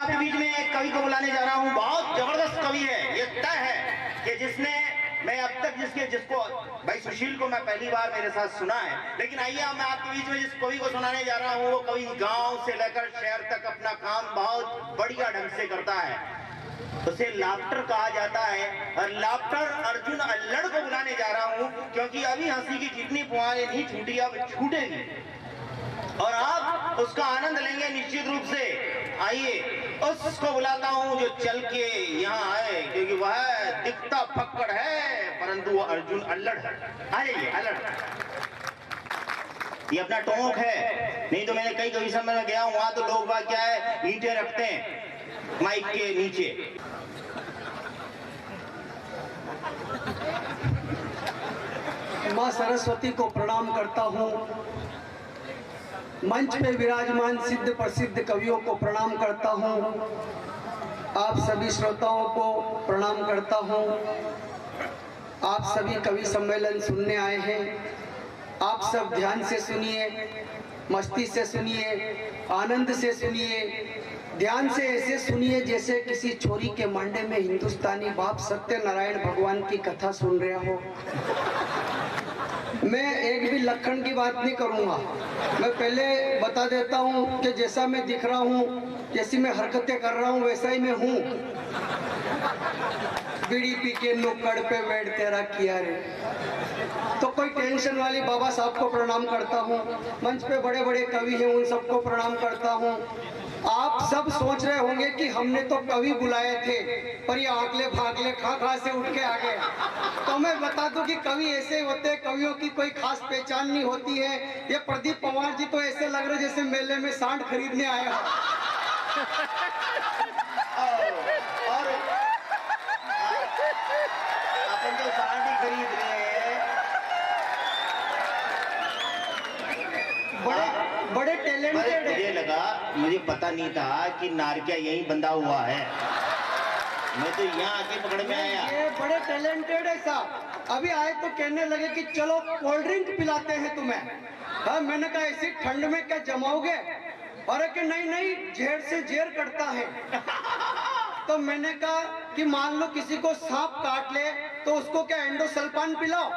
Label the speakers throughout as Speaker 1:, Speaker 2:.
Speaker 1: आपके बीच में एक कवि को बुलाने जा रहा हूँ। बहुत जबरदस्त कवि है, ये तय है कि जिसने मैं अब तक जिसको भाई सुशील को मैं पहली बार मेरे साथ सुना है, लेकिन आइए मैं आपके बीच में जिस कवि को सुनाने जा रहा हूँ वो कवि गांव से लेकर शहर तक अपना काम बहुत बढ़िया ढंग से करता है। उसे लाफ्टर कहा जाता है और लाफ्टर अर्जुन अल्लड़ को बुलाने जा रहा हूँ, क्योंकि अभी हंसी की जितनी पुआएं नहीं छूटी अब छूटेगी और आप उसका आनंद लेंगे निश्चित रूप से। आइए उसको बुलाता हूं जो चल के यहाँ आए, क्योंकि वह दिखता फक्कड़ है परंतु वो अर्जुन अल्लड़ है। आ जाइए अल्लड़, ये अपना टोंक है। नहीं तो मैंने कई कवि सम्मेलन में गया हूं, वहां तो लोग बात क्या है ईंटें रखते हैं माइक के नीचे।
Speaker 2: माँ सरस्वती को प्रणाम करता हूँ। मंच पे विराजमान सिद्ध प्रसिद्ध कवियों को प्रणाम करता हूँ। आप सभी श्रोताओं को प्रणाम करता हूँ। आप सभी कवि सम्मेलन सुनने आए हैं। आप सब ध्यान से सुनिए, मस्ती से सुनिए, आनंद से सुनिए, ध्यान से ऐसे सुनिए जैसे किसी छोरी के मांडे में हिंदुस्तानी बाप सत्यनारायण भगवान की कथा सुन रहा हो। मैं एक भी लक्षण की बात नहीं करूंगा। मैं पहले बता देता हूं कि जैसा मैं दिख रहा हूं, जैसी मैं हरकतें कर रहा हूं वैसा ही मैं हूं। बीड़ी पी के नुक्कड़ पे बैठ तेरा किया रे, तो कोई टेंशन वाली बाबा साहब को प्रणाम करता हूं। मंच पे बड़े बड़े कवि हैं, उन सबको प्रणाम करता हूं। आप सब सोच रहे होंगे कि हमने तो कवि बुलाए थे पर ये आंकले भागले खा से उठ के आ गए। तो मैं बता दूं कि कवि ऐसे होते हैं, कवियों की कोई खास पहचान नहीं होती है। ये प्रदीप पवार जी तो ऐसे लग रहे जैसे मेले में सांड खरीदने आए हो।
Speaker 1: और अपन जो सांड ही खरीद रहे हैं,
Speaker 2: बड़े टैलेंटेड है।
Speaker 1: मुझे लगा, मुझे पता नहीं था कि नारकिया यही बंधा हुआ है। मैं तो यहाँ आके पकड़ में आया।
Speaker 2: ये बड़े टैलेंटेड है साहब। अभी आए तो कहने लगे कि चलो कोल्ड ड्रिंक पिलाते हैं तुम्हें। हाँ, मैंने कहा ऐसी ठंड में क्या जमाओगे? और कि नहीं नहीं, झेर से झेर कटता है। तो मैंने कहा कि मान लो किसी को सांप काट ले तो उसको क्या एंडोसल्फान पिलाओ?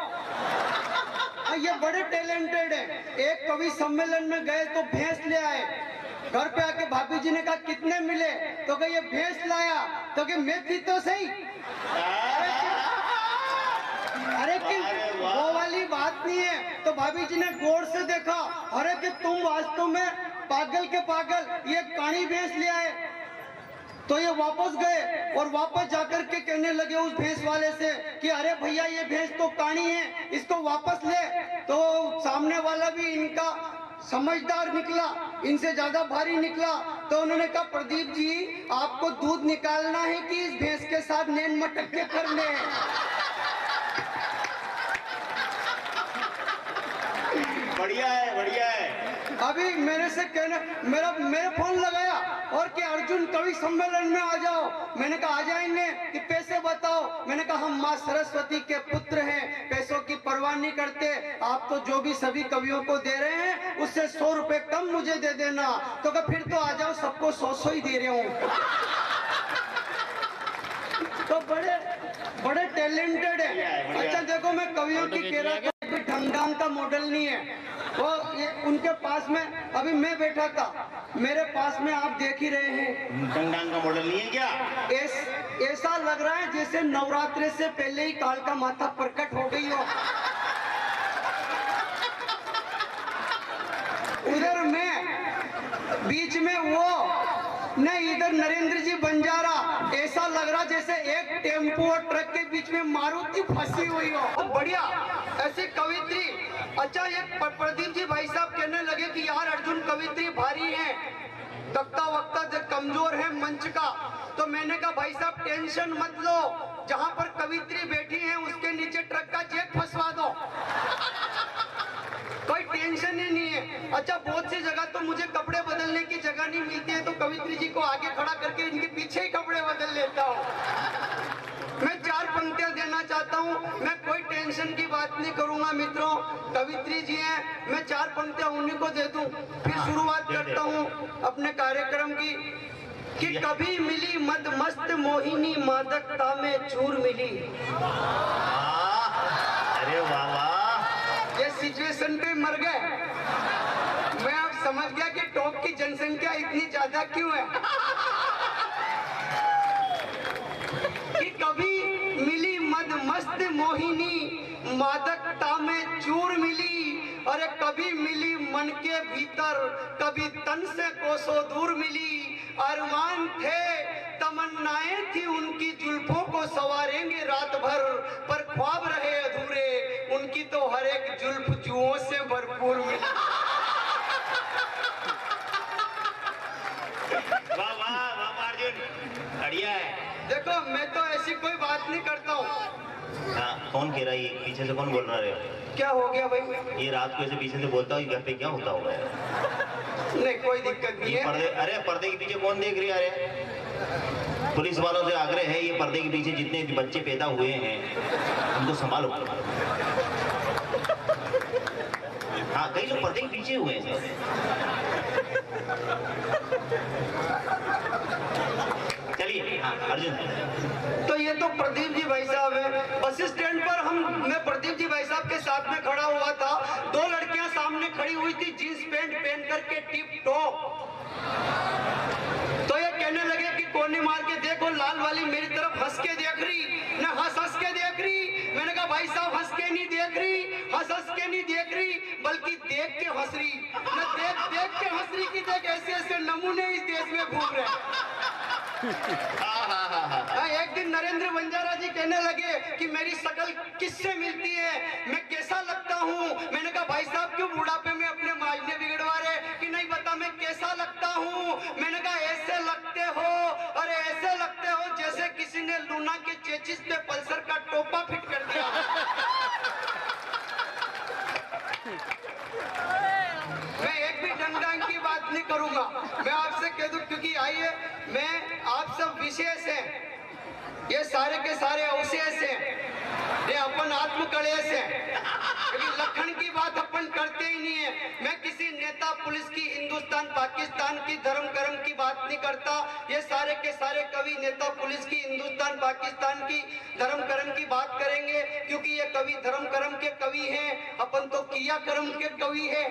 Speaker 2: ये बड़े टैलेंटेड है। एक कवि सम्मेलन में गए तो भैंस ले आए। घर पे आके भाभी जी ने कहा कितने मिले? तो कहा ये भैंस लाया। तो कहा मैं भी तो सही। अरे कि वो वाली बात नहीं है। तो भाभी जी ने गौर से देखा, अरे कि तुम वास्तव में पागल के पागल, ये काणी भैंस ले आए। तो ये वापस गए और वापस जाकर के कहने लगे उस भैंस वाले से कि अरे भैया ये भैंस तो काणी है, इसको वापस ले। तो सामने वाला भी इनका समझदार निकला, इनसे ज्यादा भारी निकला। तो उन्होंने कहा प्रदीप जी आपको दूध निकालना है कि इस भैंस के साथ नैन मटक के करने हैं?
Speaker 1: बढ़िया है, बढ़िया है।
Speaker 2: अभी मेरे से कहने मेरे फोन लगाया और कि अर्जुन कवि सम्मेलन में आ जाओ। मैंने कहा आ जाएंगे, कि पैसे बताओ। मैंने कहा हम माँ सरस्वती के पुत्र हैं, पैसों की परवाह नहीं करते। आप तो जो भी सभी कवियों को दे रहे हैं उससे 100 रुपए कम मुझे दे देना। तो कहा फिर तो आ जाओ, सबको 100 ही दे रहे हूँ। तो बड़े टैलेंटेड है। अच्छा देखो, मैं कवियों की कह रहा था, ढंग का मॉडल नहीं है वो। ये उनके पास में अभी मैं बैठा था, मेरे पास में आप देख ही रहे हैं।
Speaker 1: ढंग का मॉडल नहीं है क्या?
Speaker 2: ऐसा लग रहा है जैसे नवरात्रि से पहले ही काल का माथा प्रकट हो गई हो। उधर मैं, बीच में वो, नहीं इधर नरेंद्र जी बंजारा। ऐसा लग रहा जैसे एक टेम्पो और ट्रक के बीच में मारुति फंसी हुई हो। बढ़िया ऐसी कवित्री। अच्छा, ये प्रदीप जी भाई साहब कहने लगे कि यार अर्जुन कवित्री भारी है, तख्ता वक्ता जो कमजोर है मंच का। तो मैंने कहा भाई साहब टेंशन मत लो, जहां पर कवित्री बैठी है उसके नीचे ट्रक का जैक फंसवा दो। कोई टेंशन ही नहीं है। अच्छा, बहुत सी जगह तो मुझे कपड़े बदलने की जगह नहीं मिलती है, तो कवित्री जी को आगे खड़ा करके इनके पीछे ही कपड़े बदल लेता हूँ। मैं 4 पंक्तियां देना चाहता हूँ। मैं कोई टेंशन की बात नहीं करूंगा मित्रों। कवित्री जी हैं, मैं 4 पंक्तियां उन्हीं को दे दूं, फिर शुरुआत करता हूँ अपने कार्यक्रम की। कि कभी मिली मद मस्त मोहिनी मादकता में चूर मिली।
Speaker 1: अरे वाह वाह,
Speaker 2: ये सिचुएशन पे मर गए। मैं अब समझ गया कि टॉप की जनसंख्या इतनी ज्यादा क्यों है। कि कभी मिली मद मस्त मोहिनी मादकता में चूर मिली, अरे कभी मिली मन के भीतर, कभी तन से कोसों दूर मिली। अरमान थे, तमन्नाएं थी उनकी, जुल्फों को सवारेंगे रात भर, पर ख्वाब रहे अधूरे, उनकी तो हर एक जुल्फ जुओं से भरपूर मिली।
Speaker 1: वाह वाह वाह अर्जुन, बढ़िया है।
Speaker 2: देखो मैं तो ऐसी कोई बात नहीं करता हूँ।
Speaker 1: हाँ, कौन कह रहा है ये? पीछे से कौन बोल रहा है?
Speaker 2: क्या हो गया भाई?
Speaker 1: ये रात को ऐसे पीछे से बोलता हूँ, घर पे क्या होता होगा यार?
Speaker 2: नहीं कोई दिक्कत नहीं
Speaker 1: ये
Speaker 2: है।
Speaker 1: पर्दे, अरे पर्दे के पीछे कौन देख रही है? अरे पुलिस वालों से आग्रह है, ये पर्दे के पीछे जितने बच्चे पैदा हुए हैं उनको संभालो। हाँ, कई लोग पर्दे के पीछे हुए हैं। चलिए हाँ अर्जुन।
Speaker 2: तो ये तो प्रदीप जी भाई साहब है। बस स्टैंड पर मैं प्रदीप जी भाई साहब के साथ में खड़ा हुआ था। दो लड़कियां सामने खड़ी हुई थी, जींस पैंट पहन करके टिप टॉप। तो ये कहने लगे कि कोने मार के देखो, लाल वाली मेरी तरफ हंस के देख रही, न हंस के देख रही। मैंने कहा भाई साहब हंस के नहीं देख रही, हंस के नहीं देख रही, बल्कि देख के हंस रही। न देख के हंस रही कि देख ऐसे ऐसे नमूने इस देश में घूम रहे हैं। एक दिन नरेंद्र बंजारा जी कहने लगे कि मेरी शक्ल किससे मिलती है, मैं कैसा लगता हूँ। मैंने कहा भाई साहब क्यों बुढ़ापे में अपने मायने बिगड़वा रहे? कि नहीं बता मैं कैसा लगता हूँ। मैंने कहा ऐसे लगते हो, अरे ऐसे लगते हो जैसे किसी ने लूना के चेचिस पे पल्सर का टोपा फिट कर दिया। मैं एक भी डंडांग की बात नहीं करूंगा, मैं आपसे कह दूं, क्योंकि आइए मैं आप सब विशेष हैं, ये सारे के सारे अवशेष हैं, ये अपन आत्म कलेश है। क्योंकि लखन की बात अपन करते ही नहीं है। मैं किसी नेता पुलिस की, हिंदुस्तान पाकिस्तान की, धर्म कर्म की बात नहीं करता। ये सारे के सारे कवि नेता पुलिस की, हिंदुस्तान पाकिस्तान की, धर्म कर्म की बात करेंगे, क्योंकि ये कवि धर्म कर्म के कवि हैं, अपन तो क्रिया कर्म के कवि हैं।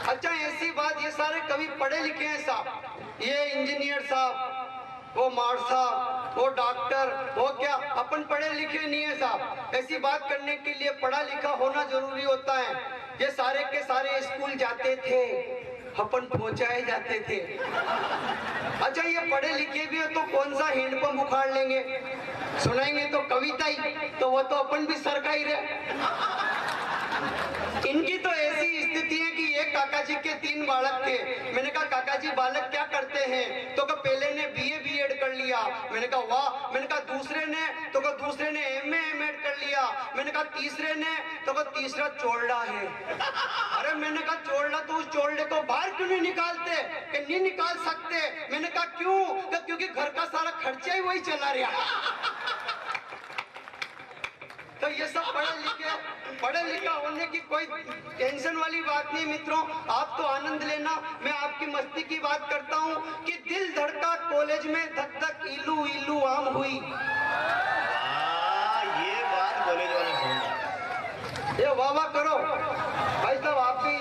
Speaker 2: अच्छा ऐसी बात, ये सारे कवि पढ़े लिखे हैं साहब, ये इंजीनियर साहब, वो मार साहब, वो डॉक्टर, वो क्या, अपन पढ़े लिखे नहीं है साहब। ऐसी बात करने के लिए पढ़ा लिखा होना जरूरी होता है। ये सारे के सारे स्कूल जाते थे, अपन पहुंचाए जाते थे। अच्छा ये पढ़े लिखे भी है तो कौन सा हैंडपंप उखाड़ लेंगे, सुनाएंगे तो कविता ही, तो वो तो अपन भी सरकाई रहे। इनकी तो ऐसी स्थिति है कि एक काका जी के 3 बालक थे। मैंने कहा काका जी बालक क्या करते हैं? तो पहले ने बीए बीएड कर लिया। मैंने कहा वाह। मैंने कहा दूसरे ने एमए एमएड कर लिया। मैंने कहा तीसरे ने, तो तीसरा चोरडा है। अरे मैंने कहा चोरडा, तो उस चोरडे को बाहर क्यों नहीं निकालते? कि नहीं निकाल सकते। मैंने कहा क्यों? क्योंकि घर का सारा खर्चा ही वही चला रहा। तो ये सब पढ़े लिखा होने की कोई टेंशन वाली बात नहीं मित्रों, आप तो आनंद लेना। मैं आपकी मस्ती की बात करता हूँ कि दिल धड़का कॉलेज में धक धक इलू इलू आम हुई।
Speaker 1: ये बात कॉलेज वाले सुन,
Speaker 2: ये वाह वाह करो भाई साहब आप भी।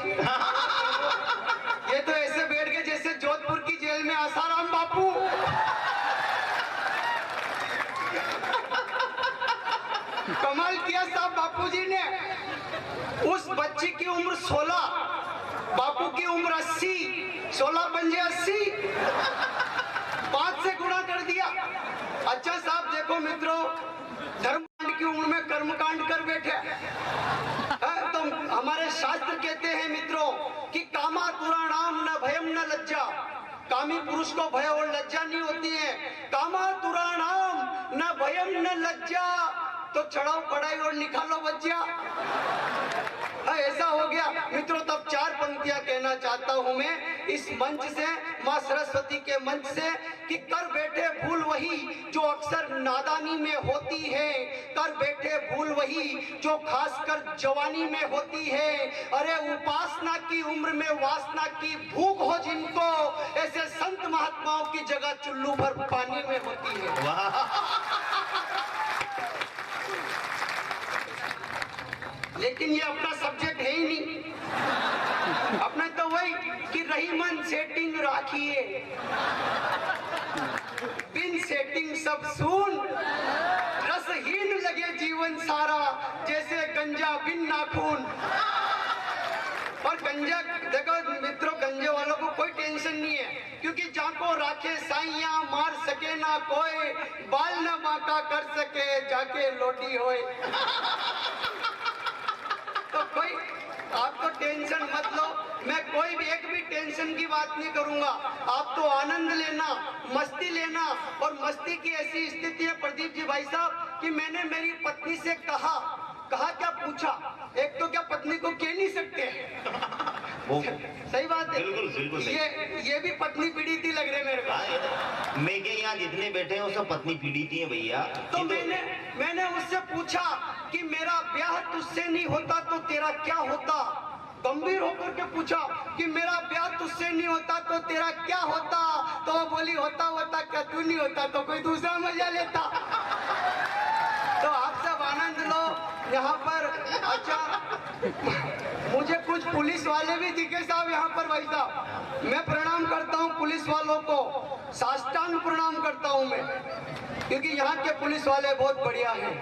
Speaker 2: ये तो ऐसे बैठ गए जैसे जोधपुर की जेल में आसाराम बापू। कमाल किया साहब बापूजी ने। उस बच्ची की उम्र 16, बापू की उम्र 80, 16 पंजे 80, 5 से गुणा कर दिया। अच्छा साहब देखो मित्रों, धर्मकांड की उम्र में कर्मकांड कर बैठे। तो हमारे शास्त्र कहते हैं मित्रों कि कामातुराणाम न भयम न लज्जा। कामी पुरुष को भय और लज्जा नहीं होती है। कामातुराणाम न भयम न लज्जा, तो चढ़ाओ कढ़ाई और निकालो बच्चा। ऐसा हो गया मित्रों। तब 4 पंक्तियां कहना चाहता हूं मैं इस मंच से, मां सरस्वती के मंच से, कि कर बैठे भूल वही
Speaker 3: वही जो अक्सर नादानी में होती है, कर बैठे भूल वही जो खासकर जवानी में होती है। अरे उपासना की उम्र में वासना की भूख हो जिनको, ऐसे संत महात्माओं की जगह चुल्लू भर पानी में होती है। लेकिन ये अपना सब्जेक्ट है ही नहीं, अपना तो वही कि रही मन सेटिंग राखिए, बिन सेटिंग सब सुन, रसहीन लगे जीवन सारा, जैसे गंजा बिन नाखून। और गंजा देखो मित्रों, गंजे वालों को कोई टेंशन नहीं है, क्योंकि जाको राखे साइया मार सके ना कोई, बाल न बांका कर सके जाके लोटी होए। तो कोई आप तो टेंशन मत लो, मैं कोई भी एक भी टेंशन की बात नहीं करूंगा। आप तो आनंद लेना, मस्ती लेना। और मस्ती की ऐसी स्थिति है प्रदीप जी भाई साहब कि मैंने मेरी पत्नी से कहा क्या पूछा, एक तो क्या पत्नी को कह नहीं सकते सही बात है,
Speaker 1: बिल्कुल
Speaker 3: ये भी पत्नी पीड़ित लग रहे मेरे को।
Speaker 1: मैं के यहाँ जितने बैठे हैं वो सब पत्नी पीड़ित है भैया।
Speaker 3: तो मैंने उससे पूछा कि मेरा ब्याह तुझसे नहीं होता तो तेरा क्या होता। गंभीर होकर के पूछा कि मेरा ब्याह तुझसे नहीं होता तो तेरा क्या होता। तो वो बोली होता क्या तू नहीं होता तो कोई दूसरा मजा लेता। तो आप सब आनंद लो यहाँ पर। अच्छा, मुझे कुछ पुलिस वाले भी दिखे साहब यहाँ पर भाई साहब। मैं प्रणाम करता हूँ पुलिस वालों को, साष्टांग प्रणाम करता हूँ मैं, क्योंकि यहाँ के पुलिस वाले बहुत बढ़िया हैं,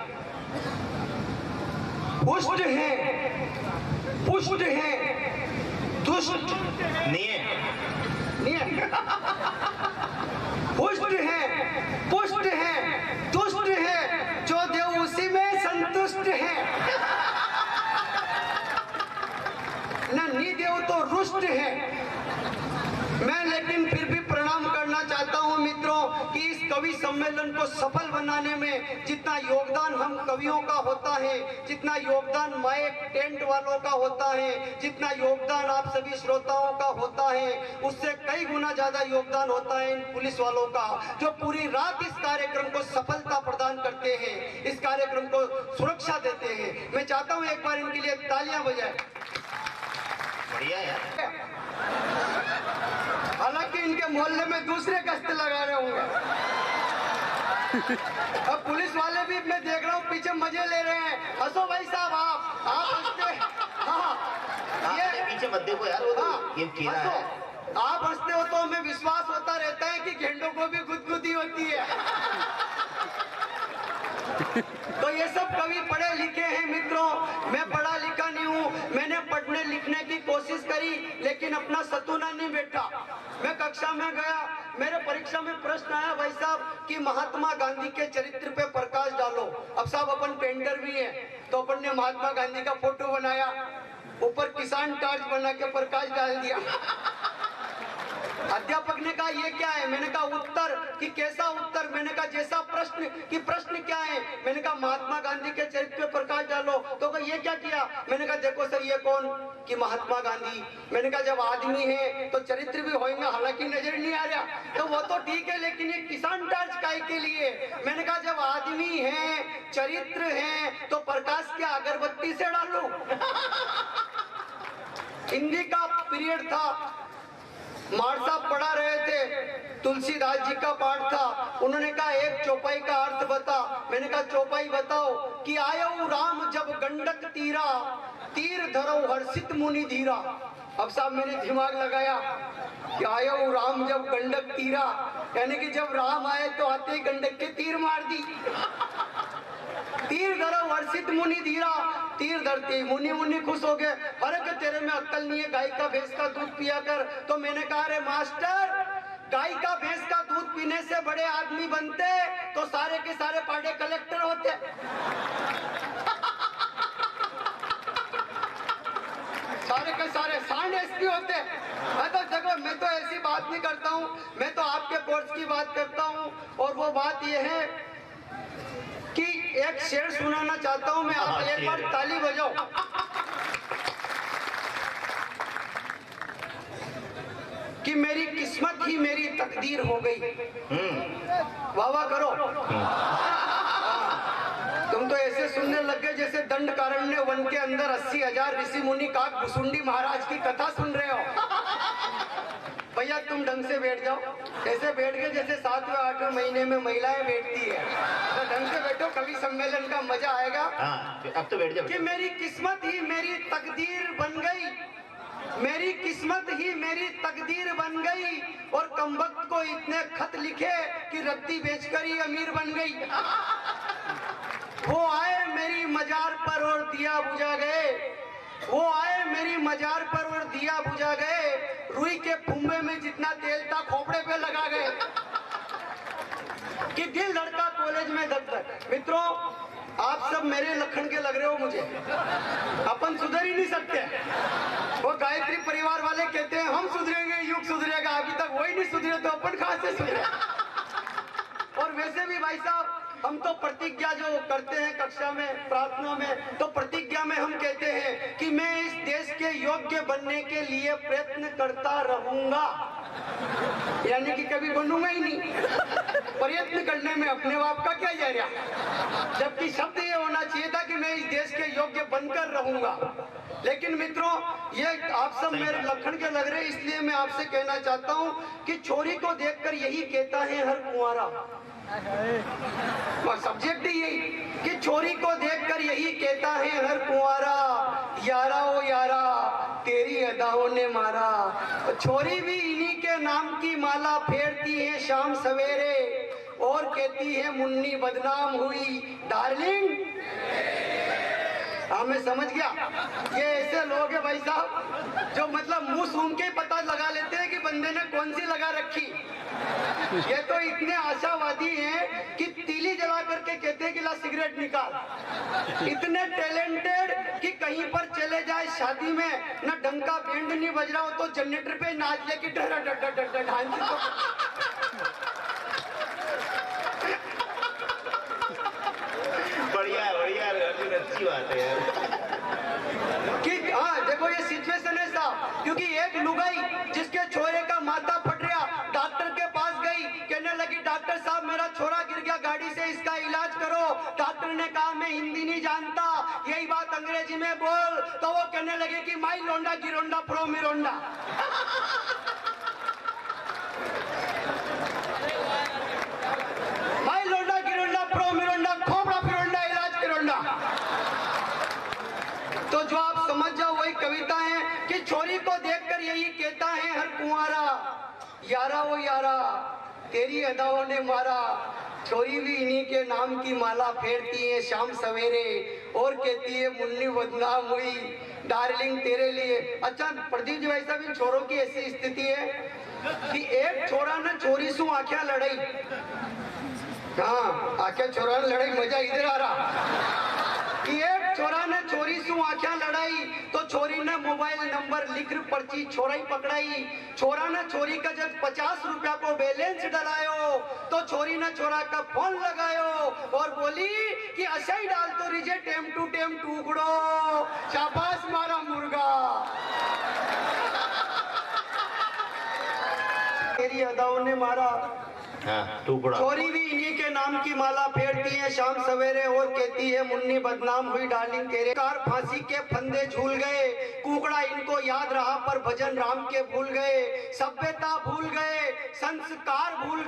Speaker 3: पुष्ट हैं, पुष्ट हैं, दुष्ट
Speaker 1: नहीं है,
Speaker 3: पुष्ट हैं, पुष्ट हैं, दुष्ट हैं, जो देव उसी में संतुष्ट है। न निदेव तो रुष्ट है। मैं लेकिन फिर भी प्रणाम करना चाहता हूं मित्रों कि इस कवि सम्मेलन को सफल बनाने में जितना योगदान हम कवियों का होता है, जितना योगदान माइक टेंट वालों का होता है, जितना योगदान आप सभी श्रोताओं का होता है, उससे कई गुना ज्यादा योगदान होता है इन पुलिस वालों का, जो पूरी रात इस कार्यक्रम को सफलता प्रदान करते हैं, इस कार्यक्रम को सुरक्षा देते हैं। मैं चाहता हूँ एक बार इनके लिए तालियां बजाएं।
Speaker 1: बढ़िया यार।
Speaker 3: हालांकि इनके मोहल्ले में दूसरे गश्त लगा रहे होंगे। अब पुलिस वाले भी मैं देख रहा हूँ पीछे मजे ले रहे हैं। हंसो भाई साहब, आप हंसते, हाँ
Speaker 1: ये पीछे मत देखो यार, वो तो ये कीड़ा है।
Speaker 3: आप हंसते हो तो हमें विश्वास होता रहता है कि गेंडों को भी गुदगुदी होती है। तो ये सब कवि पढ़े लिखे हैं मित्रों, मैं पढ़ा लिखा नहीं हूँ। मैंने पढ़ने लिखने की कोशिश करी लेकिन अपना सतूना नहीं बैठा। मैं कक्षा में गया, मेरे परीक्षा में प्रश्न आया भाई साहब कि महात्मा गांधी के चरित्र पे प्रकाश डालो। अब साहब अपन पेंटर भी है तो अपन ने महात्मा गांधी का फोटो बनाया, ऊपर किसान टार्च बना के प्रकाश डाल दिया। अध्यापक ने कहा ये क्या है? मैंने कहा उत्तर। कि कैसा उत्तर? मैंने कहा जैसा प्रश्न। कि प्रश्न क्या है? मैंने कहा महात्मा गांधी के चरित्र पे प्रकाश डालो। तो कहा ये क्या किया? मैंने कहा देखो सर ये कौन? कि महात्मा गांधी। मैंने कहा जब आदमी है तो चरित्र भी होंगे, हालांकि नजर नहीं आ रहा तो वो तो ठीक है, लेकिन ये किसान टार्च काय के लिए? मैंने कहा जब आदमी है, चरित्र है, तो प्रकाश क्या अगरबत्ती से डालूं? हिंदी का पीरियड था, मार साहब पढ़ा रहे थे, तुलसीदास जी का पाठ था। उन्होंने कहा एक चौपाई का अर्थ बता। मैंने कहा चौपाई बताओ। कि आयो राम जब गंडक तीरा, तीर धरो हर्षित मुनि धीरा। अब साहब मैंने दिमाग लगाया कि आयो राम जब गंडक तीरा, यानी कि जब राम आए तो आते ही गंडक के तीर मार दी। तीर धरो हर्षित मुनि धीरा, तीर धरते मुनि मुनि खुश हो गए। अरे कि तेरे में अक्ल नहीं है, गाय का भैंस का दूध पिया कर। तो मैंने कहा अरे मास्टर, गाय का भैंस का दूध पीने से बड़े आदमी बनते तो सारे के सारे पार्टी कलेक्टर होते। सारे के सारे सांड एसपी होते। मैं तो ऐसी बात नहीं करता हूँ, मैं तो आपके कोर्स की बात करता हूँ। और वो बात ये है कि एक शेर सुनाना चाहता हूं मैं। आप एक बार ताली बजाओ। कि मेरी किस्मत ही मेरी तकदीर हो गई। वाह वाह करो। तुम तो ऐसे सुनने लग गए जैसे दंडकारण्य वन के अंदर 80,000 ऋषि मुनि काक भुसुंडी महाराज की कथा सुन रहे हो। भैया तुम ढंग से बैठ जाओ, ऐसे बैठ गए जैसे 7वें 8वें महीने में महिलाएं बैठती है। तो ढंग से बैठो, कवि सम्मेलन का मजा आएगा।
Speaker 1: हाँ, अब तो बैठ जाओ।
Speaker 3: कि मेरी किस्मत ही मेरी तकदीर बन गई, मेरी किस्मत ही मेरी तकदीर बन गई, और कमबख्त को इतने खत लिखे कि रद्दी बेचकर ही अमीर बन गई। वो आए मेरी मजार पर और दिया बुझा गए, वो आए मेरी मजार पर और दिया बुझा गए, रुई के फुम्बे में जितना तेल था खोपड़े पे लगा गए। कि दिल धड़का कॉलेज में दब तक। मित्रों, आप सब मेरे लखन के लग रहे हो मुझे, अपन सुधर ही नहीं सकते। वो गायत्री परिवार वाले कहते हैं हम सुधरेंगे, युग सुधरेगा, अभी तक वही नहीं सुधरे तो अपन कहां से सुधरे। और वैसे भी भाई साहब, हम तो प्रतिज्ञा जो करते हैं कक्षा में, प्रार्थना में, तो प्रतिज्ञा में हम कहते हैं कि मैं इस देश के योग्य बनने के लिए प्रयत्न करता रहूंगा, यानी कि कभी बनूंगा ही नहीं। प्रयत्न करने में अपने आप का क्या जा रहा, जबकि शब्द ये होना चाहिए था कि मैं इस देश के योग्य बनकर रहूंगा। लेकिन मित्रों, ये आप सब मेरे लखन के लग रहे, इसलिए मैं आपसे कहना चाहता हूं कि छोरी को देखकर यही कहता है हर कुंवारा, सब्जेक्ट ही यही कि छोरी को देखकर यही कहता है हर कुंवारा, यारा ओ यारा तेरी अदाओं ने मारा। छोरी भी इन्हीं के नाम की माला फेरती है शाम सवेरे, और कहती है मुन्नी बदनाम हुई डार्लिंग। हाँ, मैं समझ गया। ये ऐसे लोग हैं भाई साहब जो मतलब मुंह सूंघ के पता लगा लेते हैं कि बंदे ने कौन सी लगा रखी। ये तो इतने आशावादी हैं कि तीली जला करके कहते हैं कि ला सिगरेट निकाल। इतने टैलेंटेड कि कहीं पर चले जाए शादी में, न डंका बैंड नहीं बज रहा हो तो जनरेटर पे नाच ले कि डर डर डर डर
Speaker 1: बढ़िया बढ़िया, अच्छी बात है यार।
Speaker 3: कि हाँ देखो ये सिचुएशन है साहब, क्योंकि एक लुगाई जिसके छोरे का माथा फट गया, डॉक्टर के पास गई, कहने लगी डॉक्टर साहब मेरा छोरा गिर गया गाड़ी से, इसका इलाज करो। डॉक्टर ने कहा मैं हिंदी नहीं जानता, यही बात अंग्रेजी में बोल। तो वो कहने लगे कि माई लोंडा गिरोंडा प्रो मिरोंडा। माई लोंडा गिरोंडा प्रो मिरोंडा, खोपड़ा फिरोंडा इलाज किरोंडा। तो जो आप समझ जाओ वही कविता है कि छोरी को देखकर यही कहता है हर कुंवारा, यारा वो यारा तेरी अदाओं ने मारा। छोरी भी इन्हीं के नाम की माला फेरती है शाम सवेरे, और कहती है मुन्नी बदनाम हुई डार्लिंग तेरे लिए। अच्छा प्रदीप जी, वैसा भी छोरों की ऐसी स्थिति है कि एक छोरा ने छोरी सु आख्या लड़ाई, हाँ आख्या छोरा ने लड़ाई, मजा इधर आ रहा। एक छोरा ने छोरी सु आख्या लड़ाई, तो छोरी ने मोबाइल नंबर लिख पर्ची छोरा ही पकड़ाई। छोरा ने छोरी का जब 50 रुपया को बैलेंस डलायो, तो छोरी ने छोरा का फोन लगायो और बोली कि अच्छा ही डाल तो रिजे टेम टू टेम टुकड़ो, शाबाश मारा मुर्गा। तेरी अदाओं ने मारा।
Speaker 1: हाँ, टुकड़ा।
Speaker 3: छोरी भी इन्हीं के नाम की माला फेरती है शाम सवेरे, और कहती है मुन्नी बदनाम हुई डार्लिंग तेरे। कार फांसी के फंदे झूल गए, कुकड़ा इनको याद रहा पर भजन राम के भूल गए। सभ्यता भूल गए, संस्कार भूल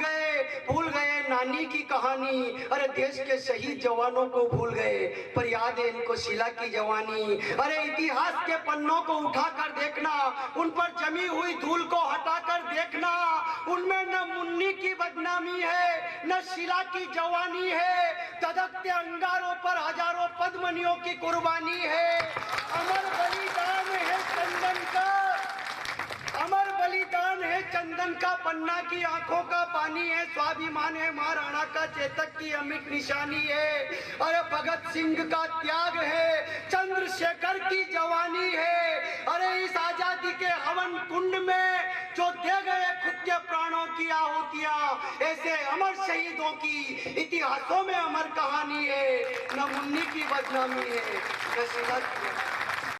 Speaker 3: गए नानी की कहानी। अरे देश के शहीद जवानों को भूल गए, पर याद है इनको शिला की जवानी। अरे इतिहास के पन्नों को उठाकर देखना, उन पर जमी हुई धूल को हटाकर देखना, उनमें न मुन्नी की बदनामी है न शिला की जवानी है। धधकते अंगारों पर हजारों पद्मनियों की कुर्बानी है। अमर बलिदान है चंदन का, अमर बलिदान है चंदन का, पन्ना की आंखों का पानी है। स्वाभिमान है महाराणा का, चेतक की अमिट निशानी है। अरे भगत सिंह का त्याग है, चंद्रशेखर की जवानी है। अरे इस आजादी के हवन कुंड में जो दे गए खुद के प्राणों की आहुतियां, ऐसे अमर शहीदों की इतिहासों में अमर कहानी है। न मुन्नी की बदनामी है न शिला की।